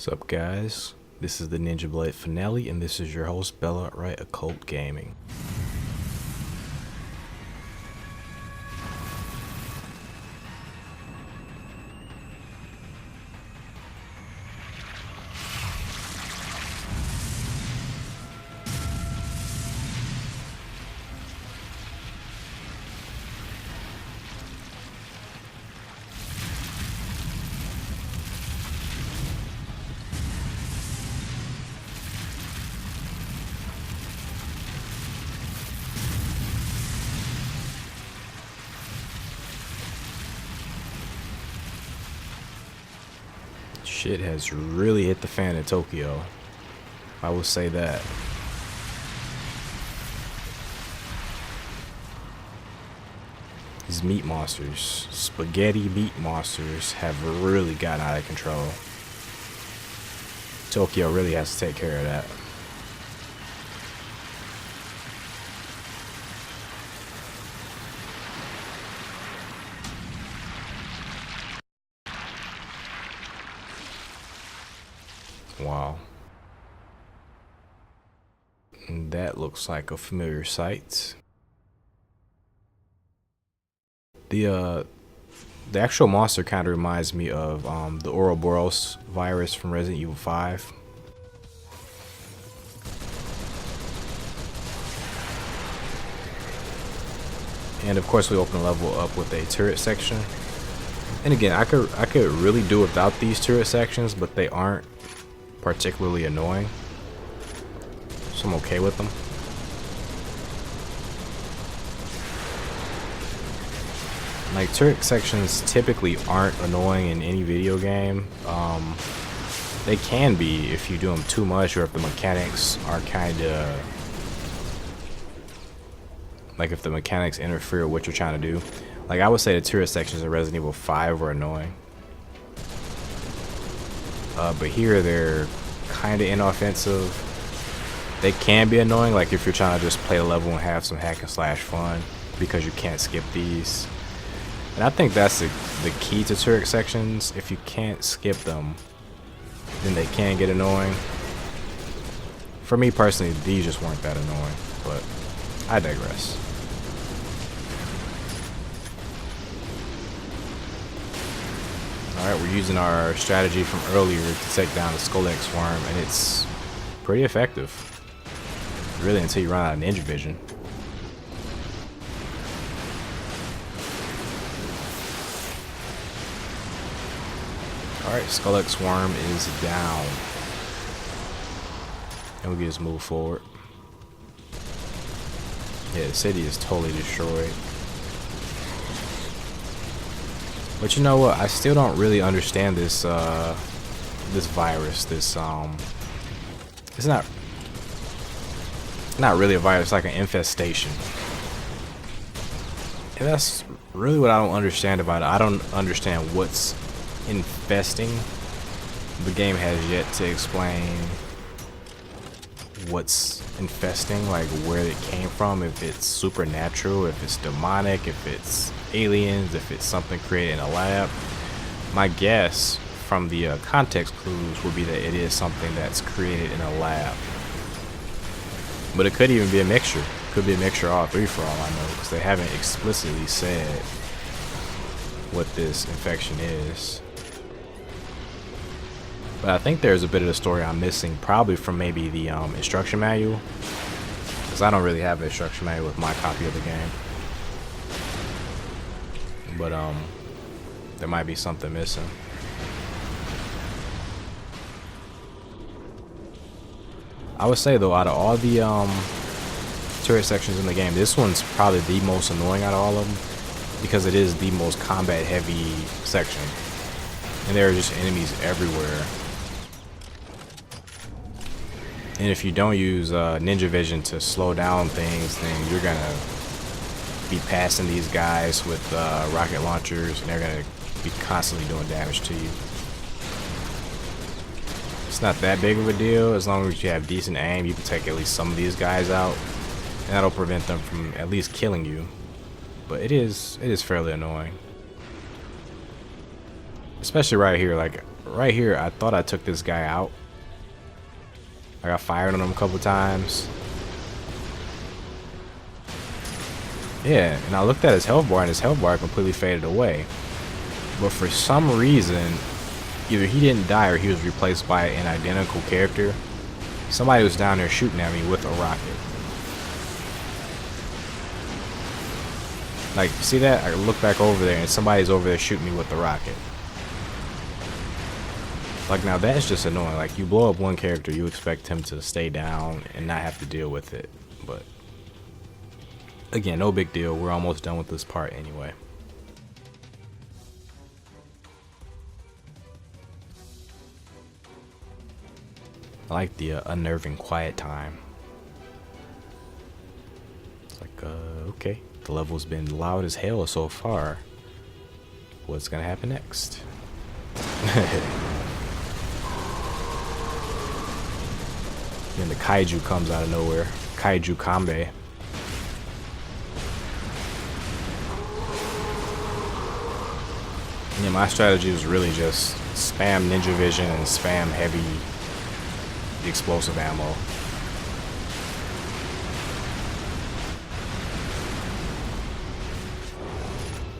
What's up, guys? This is the Ninja Blade finale, and this is your host, Bella Right Occult Gaming. Shit has really hit the fan in Tokyo. I will say that. These meat monsters, spaghetti meat monsters, have really gotten out of control. Tokyo really has to take care of that. Wow. And that looks like a familiar sight. The actual monster kind of reminds me of the Ouroboros virus from Resident Evil 5. And of course we open the level up with a turret section. And again, I could really do without these turret sections, but they aren't particularly annoying, so I'm okay with them. Like, turret sections typically aren't annoying in any video game. They can be if you do them too much, or if the mechanics are kinda like, if the mechanics interfere with what you're trying to do. Like, I would say the turret sections in Resident Evil 5 were annoying. But here they're kind of inoffensive. They can be annoying, like if you're trying to just play a level and have some hack and slash fun, because you can't skip these. And I think that's the key to turret sections. If you can't skip them, then they can get annoying. For me personally, these just weren't that annoying, but I digress. Alright, we're using our strategy from earlier to take down the Scolex worm, and it's pretty effective. Really, until you run out of ninja vision. Alright, Scolex worm is down. And we can just move forward. Yeah, the city is totally destroyed. But you know what? I still don't really understand this this virus. This it's not really a virus, it's like an infestation. And that's really what I don't understand about it. I don't understand what's infesting. The game has yet to explain what's infesting, like where it came from, if it's supernatural, if it's demonic, if it's aliens, if it's something created in a lab. My guess from the context clues would be that it is something that's created in a lab. But it could even be a mixture. Could be a mixture of all three for all I know, because they haven't explicitly said what this infection is. But I think there's a bit of the story I'm missing, probably from maybe the instruction manual, because I don't really have an instruction manual with my copy of the game. But there might be something missing. I would say though, out of all the turret sections in the game, this one's probably the most annoying out of all of them, because it is the most combat heavy section, and there are just enemies everywhere. And if you don't use ninja vision to slow down things, then you're gonna be passing these guys with rocket launchers, and they're gonna be constantly doing damage to you. It's not that big of a deal. As long as you have decent aim, you can take at least some of these guys out, and that'll prevent them from at least killing you. But it is fairly annoying. Especially right here. Like right here, I thought I took this guy out. I got fired on him a couple times. Yeah, and I looked at his health bar, and his health bar completely faded away. But for some reason, either he didn't die or he was replaced by an identical character. Somebody was down there shooting at me with a rocket. Like, see that? I look back over there and somebody's over there shooting me with the rocket. Like, now that's just annoying. Like, you blow up one character, you expect him to stay down and not have to deal with it. But again, no big deal. We're almost done with this part anyway. I like the unnerving quiet time. It's like, okay. The level's been loud as hell so far. What's gonna happen next? Then the Kaiju comes out of nowhere. Kaiju Kanbe. Yeah, my strategy was really just spam Ninja Vision and spam heavy explosive ammo.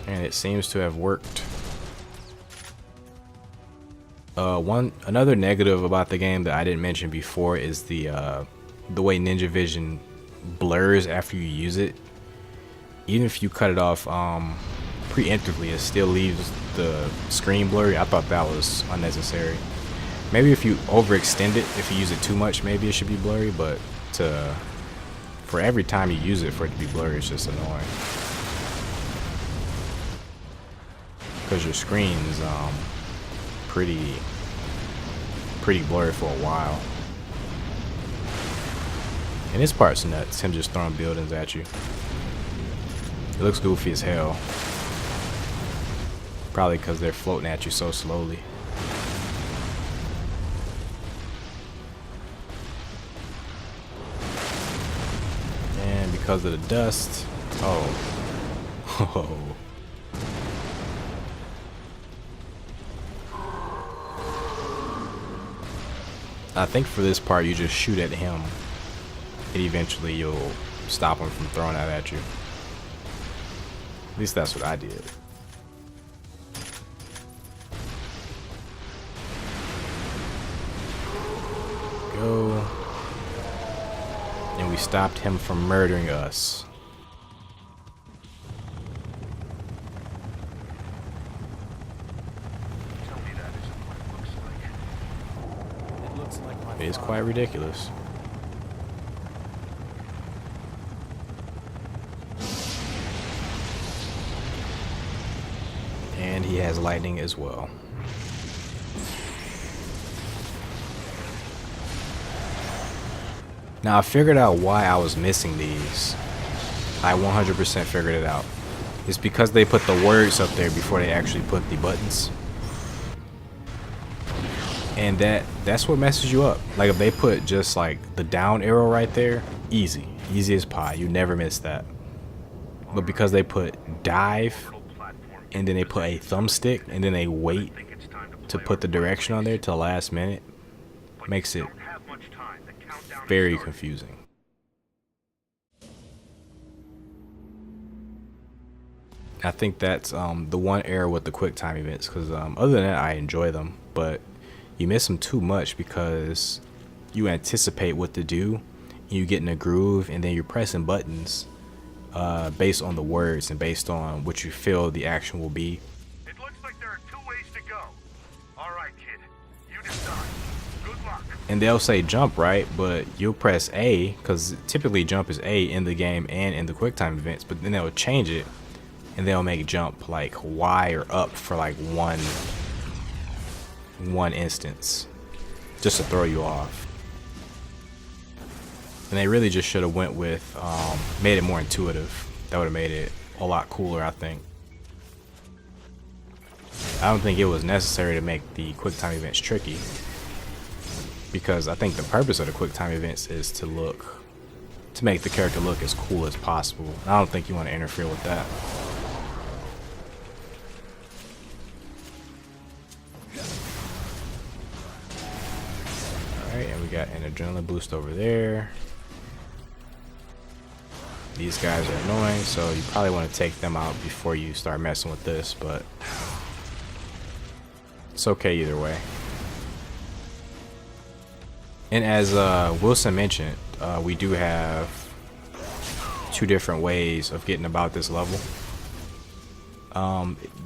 And it seems to have worked. Another negative about the game that I didn't mention before is the way Ninja Vision blurs after you use it. Even if you cut it off preemptively, it still leaves the screen blurry. I thought that was unnecessary. Maybe if you overextend it, if you use it too much, maybe it should be blurry. But for every time you use it for it to be blurry, it's just annoying. Because your screen's pretty blurry for a while. And this part's nuts, him just throwing buildings at you. It looks goofy as hell. Probably because they're floating at you so slowly. And because of the dust, oh. I think for this part you just shoot at him and eventually you'll stop him from throwing that at you. At least that's what I did. Go. And we stopped him from murdering us. It is quite ridiculous. And he has lightning as well. Now I figured out why I was missing these. I 100% figured it out. It's because they put the words up there before they actually put the buttons. And that's what messes you up. Like if they put just like the down arrow right there, easy as pie, you never miss that. But because they put dive and then they put a thumbstick and then they wait to put the direction on there till the last minute, makes it very confusing. I think that's the one error with the quick time events, because other than that I enjoy them, but you miss them too much because you anticipate what to do, you get in a groove, and then you're pressing buttons based on the words and based on what you feel the action will be. It looks like there are two ways to go. All right, kid, you decide. Good luck. And they'll say jump, right? But you'll press A, because typically jump is A in the game and in the quick time events, but then they'll change it and they'll make jump like Y or up for like one instance, just to throw you off. And they really just should have went with made it more intuitive. That would have made it a lot cooler, I think. I don't think it was necessary to make the quick time events tricky, because I think the purpose of the quick time events is to make the character look as cool as possible. I don't think you want to interfere with that. got an adrenaline boost over there. These guys are annoying, so you probably want to take them out before you start messing with this, but it's okay either way. And as Wilson mentioned, we do have 2 different ways of getting about this level.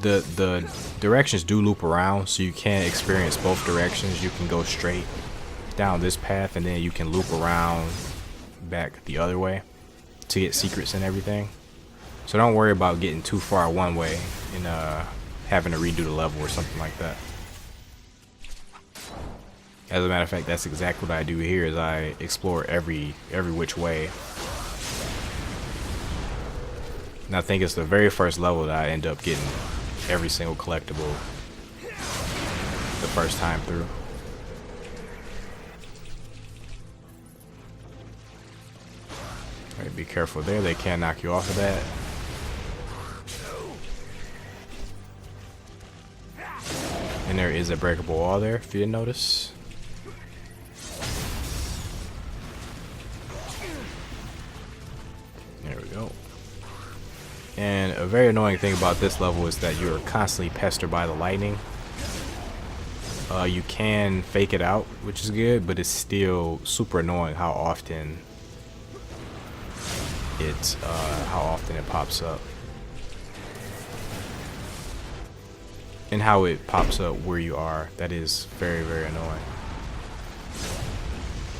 The directions do loop around, so you can experience both directions. You can go straight down this path, and then you can loop around back the other way to get secrets and everything. So don't worry about getting too far one way and having to redo the level or something like that. As a matter of fact, that's exactly what I do here, is I explore every which way. And I think it's the very first level that I end up getting every single collectible the first time through. Alright, be careful there, they can knock you off of that. And there is a breakable wall there, if you didn't notice. There we go. And a very annoying thing about this level is that you're constantly pestered by the lightning. You can fake it out, which is good, but it's still super annoying how often it pops up. And how it pops up where you are. That is very, very annoying.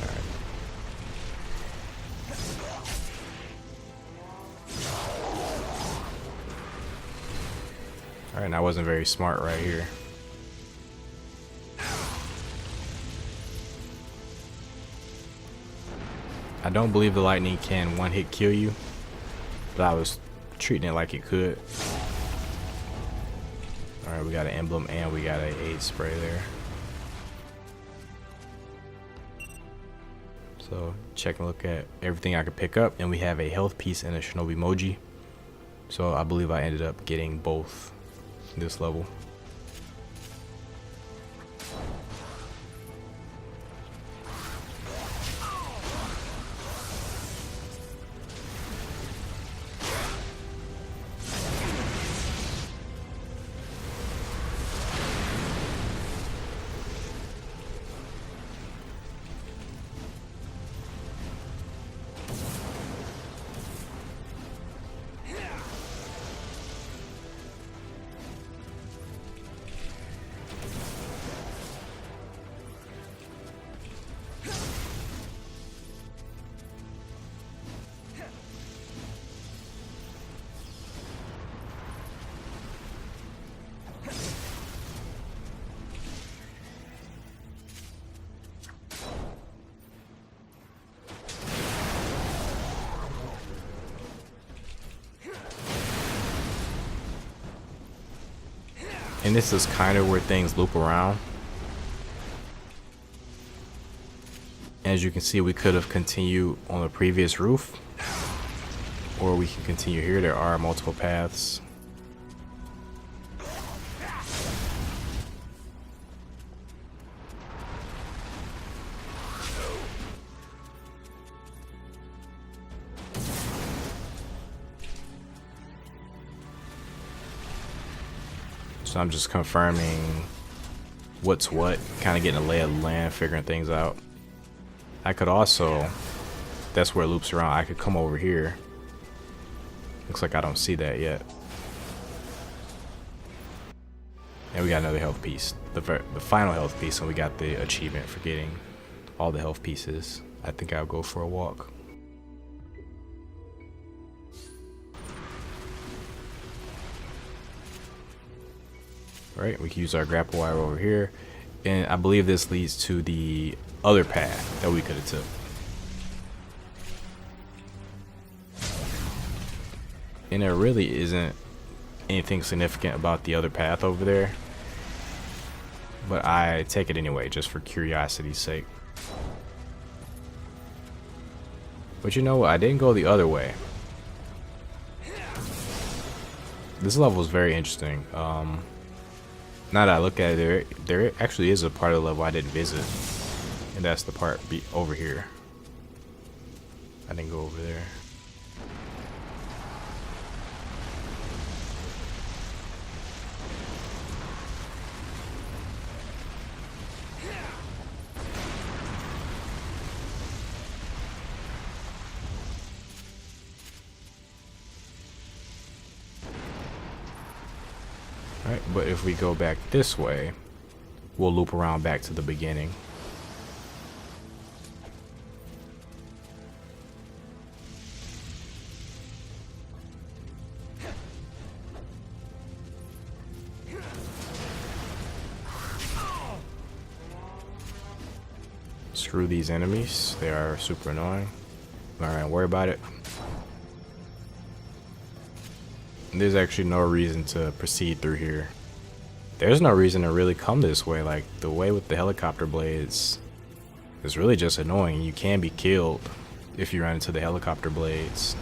Alright. Alright, and I wasn't very smart right here. I don't believe the lightning can one-hit kill you, but I was treating it like it could. Alright, we got an emblem and we got an aid spray there. So check and look at everything I could pick up, and we have a health piece and a shinobi emoji. So I believe I ended up getting both this level. And this is kind of where things loop around. As you can see, we could have continued on the previous roof, or we can continue here. There are multiple paths. So I'm just confirming what's what, kind of getting a lay of the land, figuring things out. I could also, that's where it loops around, I could come over here. Looks like I don't see that yet. And we got another health piece, the final health piece, and we got the achievement for getting all the health pieces. I think I'll go for a walk. Right, we can use our grapple wire over here, and I believe this leads to the other path that we could have took. And there really isn't anything significant about the other path over there, but I take it anyway just for curiosity's sake. But you know what, I didn't go the other way. This level is very interesting. Now that I look at it, there actually is a part of the level I didn't visit. And that's the part over here. I didn't go over there. Alright, but if we go back this way, we'll loop around back to the beginning. Screw these enemies, they are super annoying. Alright, worry about it. There's actually no reason to proceed through here. There's no reason to really come this way. Like, the way with the helicopter blades is really just annoying. You can be killed if you run into the helicopter blades.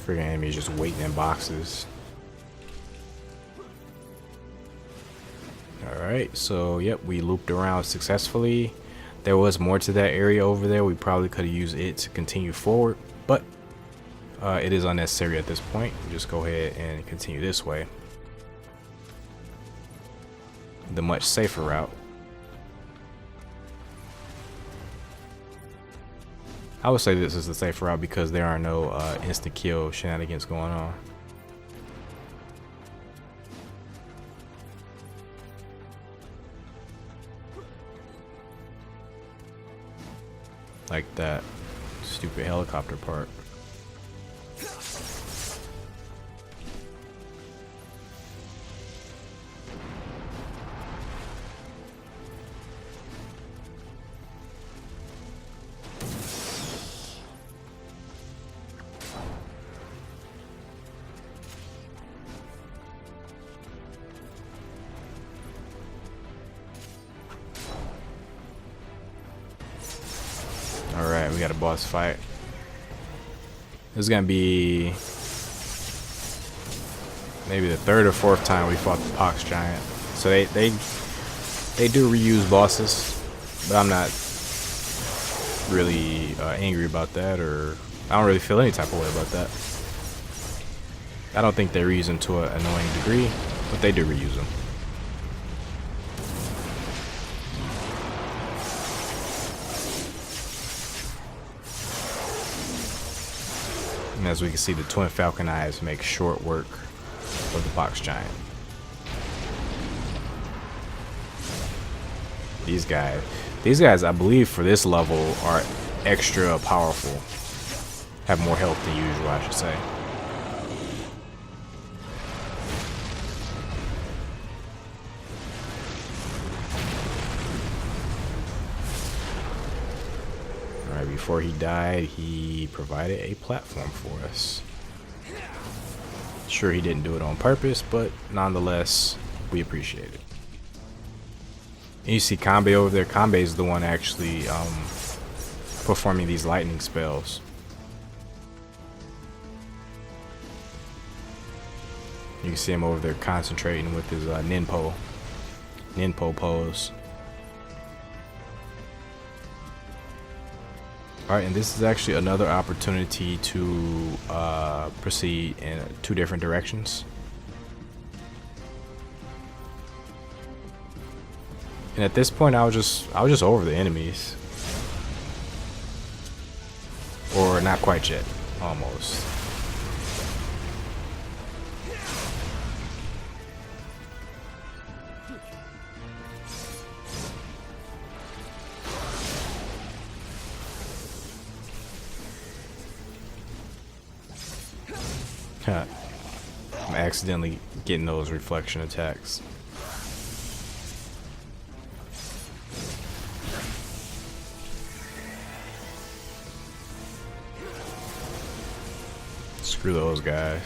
Freaking enemies just waiting in boxes. Alright, so yep, we looped around successfully. There was more to that area over there. We probably could have used it to continue forward, but it is unnecessary at this point. We'll just go ahead and continue this way. The much safer route. I would say this is the safer route because there are no instant kill shenanigans going on. Like that stupid helicopter part. Alright, we got a boss fight. This is gonna be maybe the third or fourth time we fought the Pox Giant. So they do reuse bosses, but I'm not really angry about that, or I don't really feel any type of way about that. I don't think they reuse them to an annoying degree, but they do reuse them. And as we can see, the Twin Falcon Eyes make short work of the Pox Giant. These guys, I believe for this level are extra powerful. Have more health than usual, I should say. Alright, before he died, he provided a platform for us. Sure, he didn't do it on purpose, but nonetheless, we appreciate it. And you see Kanbe over there. Kanbe is the one actually performing these lightning spells. You can see him over there concentrating with his ninpo pose. Alright, and this is actually another opportunity to proceed in two different directions. And at this point, I was just over the enemies. Or not quite yet, almost. I'm accidentally getting those reflection attacks. Screw those guys.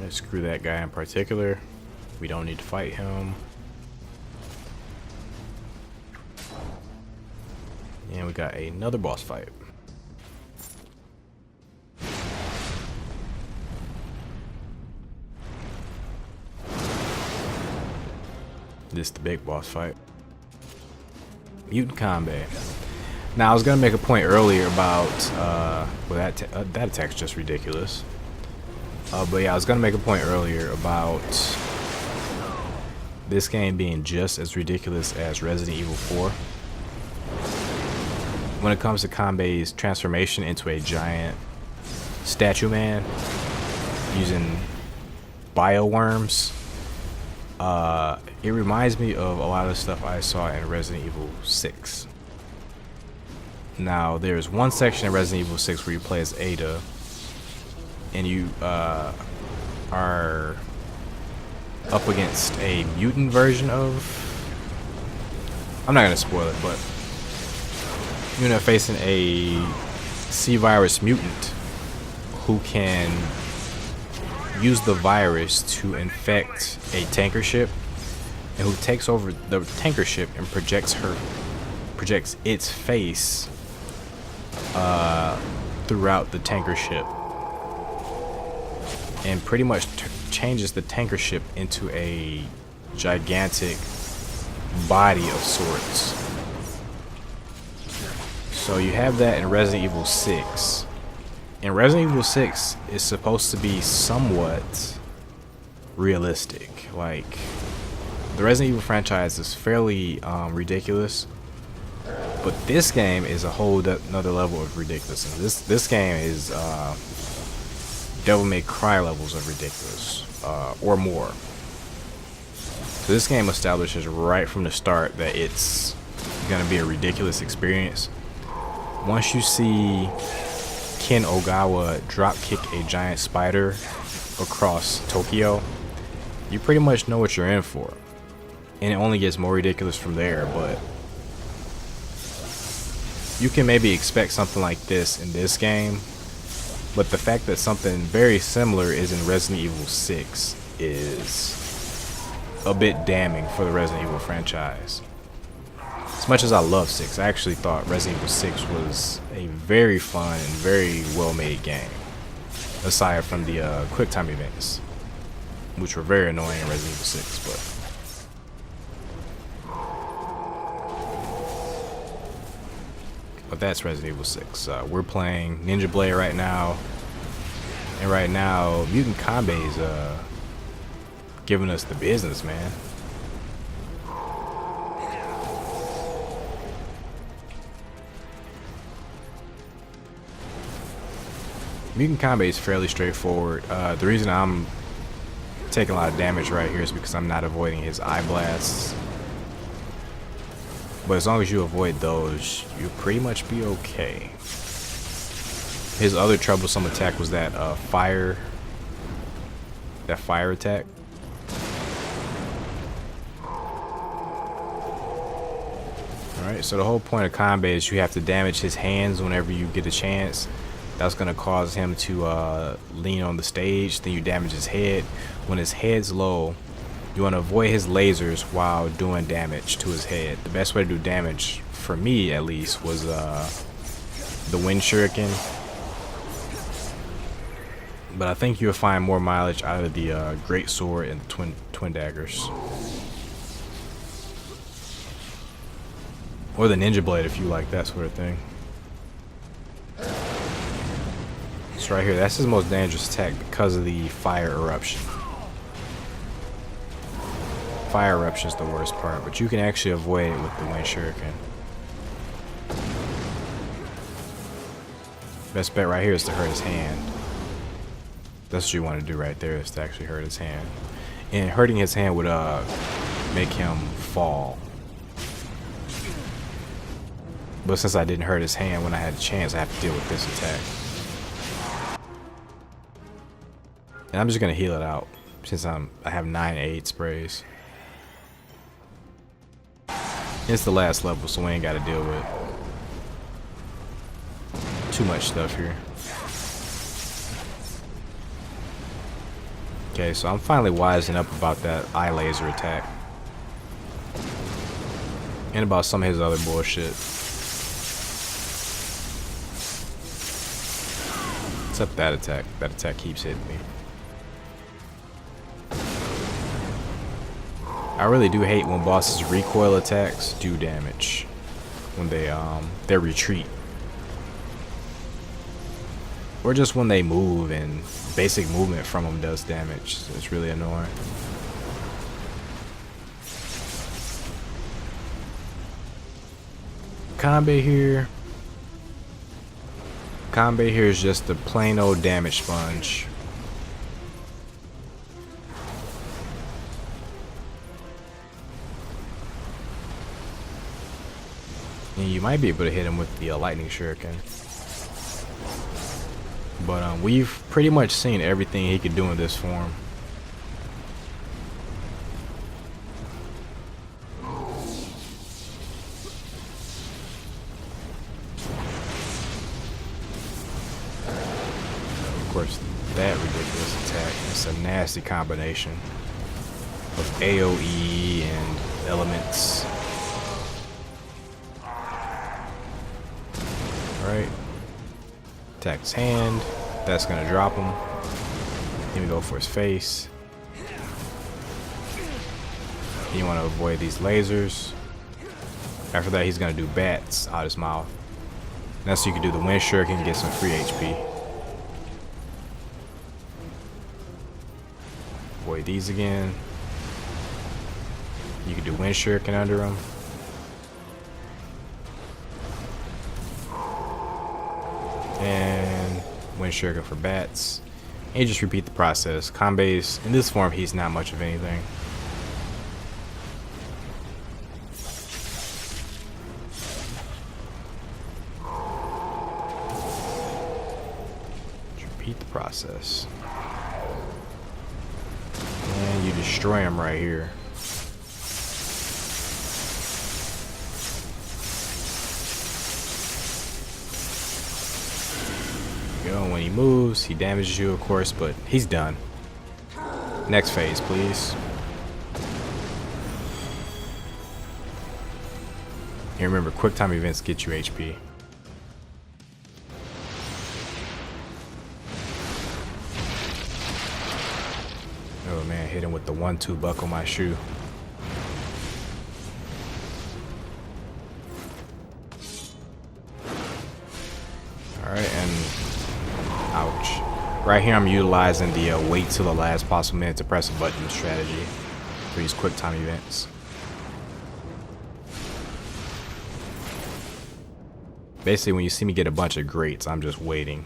Let's screw that guy in particular. We don't need to fight him. And we got another boss fight. This is the big boss fight. Mutant Kanbe. Now I was gonna make a point earlier about well, that attack's just ridiculous. But yeah, I was gonna make a point earlier about this game being just as ridiculous as Resident Evil 4. When it comes to Kanbe's transformation into a giant statue man using bioworms, it reminds me of a lot of stuff I saw in Resident Evil 6. Now, there's one section in Resident Evil 6 where you play as Ada, and you are up against a mutant version of... I'm not going to spoil it, but you're facing a C-virus mutant who can use the virus to infect a tanker ship, and who takes over the tanker ship and projects its face throughout the tanker ship, and pretty much changes the tanker ship into a gigantic body of sorts. So you have that in Resident Evil 6. And Resident Evil 6 is supposed to be somewhat realistic. Like, the Resident Evil franchise is fairly ridiculous, but this game is a whole another level of ridiculousness. This game is Devil May Cry levels of ridiculous, or more. So this game establishes right from the start that it's gonna be a ridiculous experience. Once you see Ken Ogawa dropkick a giant spider across Tokyo, you pretty much know what you're in for. And it only gets more ridiculous from there, but you can maybe expect something like this in this game, but the fact that something very similar is in Resident Evil 6 is a bit damning for the Resident Evil franchise. As much as I love 6, I actually thought Resident Evil 6 was a very fun and very well made game, aside from the quick time events, which were very annoying in Resident Evil 6. But that's Resident Evil 6. We're playing Ninja Bureido right now, and right now Mutant Kanbe is giving us the business, man. Mutant Kanbe is fairly straightforward. The reason I'm taking a lot of damage right here is because I'm not avoiding his eye blasts. But as long as you avoid those, you'll pretty much be okay. His other troublesome attack was that fire attack. Alright, so the whole point of Kanbe is you have to damage his hands whenever you get a chance. That's going to cause him to lean on the stage. Then you damage his head. When his head's low, you want to avoid his lasers while doing damage to his head. The best way to do damage, for me at least, was the wind shuriken. But I think you'll find more mileage out of the great sword and the twin daggers, or the ninja blade if you like that sort of thing. So right here, that's his most dangerous attack because of the fire eruption. Fire eruption is the worst part, but you can actually avoid it with the wind shuriken. Best bet right here is to hurt his hand. That's what you want to do right there, is to actually hurt his hand. And hurting his hand would make him fall. But since I didn't hurt his hand when I had a chance, I have to deal with this attack. And I'm just gonna heal it out since I have 9 8 sprays. It's the last level, so we ain't gotta deal with too much stuff here. Okay, so I'm finally wising up about that eye laser attack. And about some of his other bullshit. Except that attack. That attack keeps hitting me. I really do hate when bosses' recoil attacks do damage. When they retreat. Or just when they move and basic movement from them does damage. It's really annoying. Kanbe here. Kanbe here is just a plain old damage sponge. And you might be able to hit him with the lightning shuriken. But we've pretty much seen everything he could do in this form. Of course, that ridiculous attack. It's a nasty combination of AoE and elements. Alright. Attack his hand. That's gonna drop him. Even go for his face. You want to avoid these lasers. After that, he's gonna do bats out his mouth. That's so you can do the wind shuriken and get some free HP. Avoid these again. You can do wind shuriken under him. And wind shuriken for bats. And you just repeat the process. Kanbe's in this form, he's not much of anything. Just repeat the process. And you destroy him right here. When he moves, he damages you, of course, but he's done. Next phase, please. And remember, quick time events get you HP. Oh man, hit him with the 1-2 buckle my shoe. Alright, and ouch. Right here I'm utilizing the wait till the last possible minute to press a button strategy for these quick time events. Basically when you see me get a bunch of greats, I'm just waiting.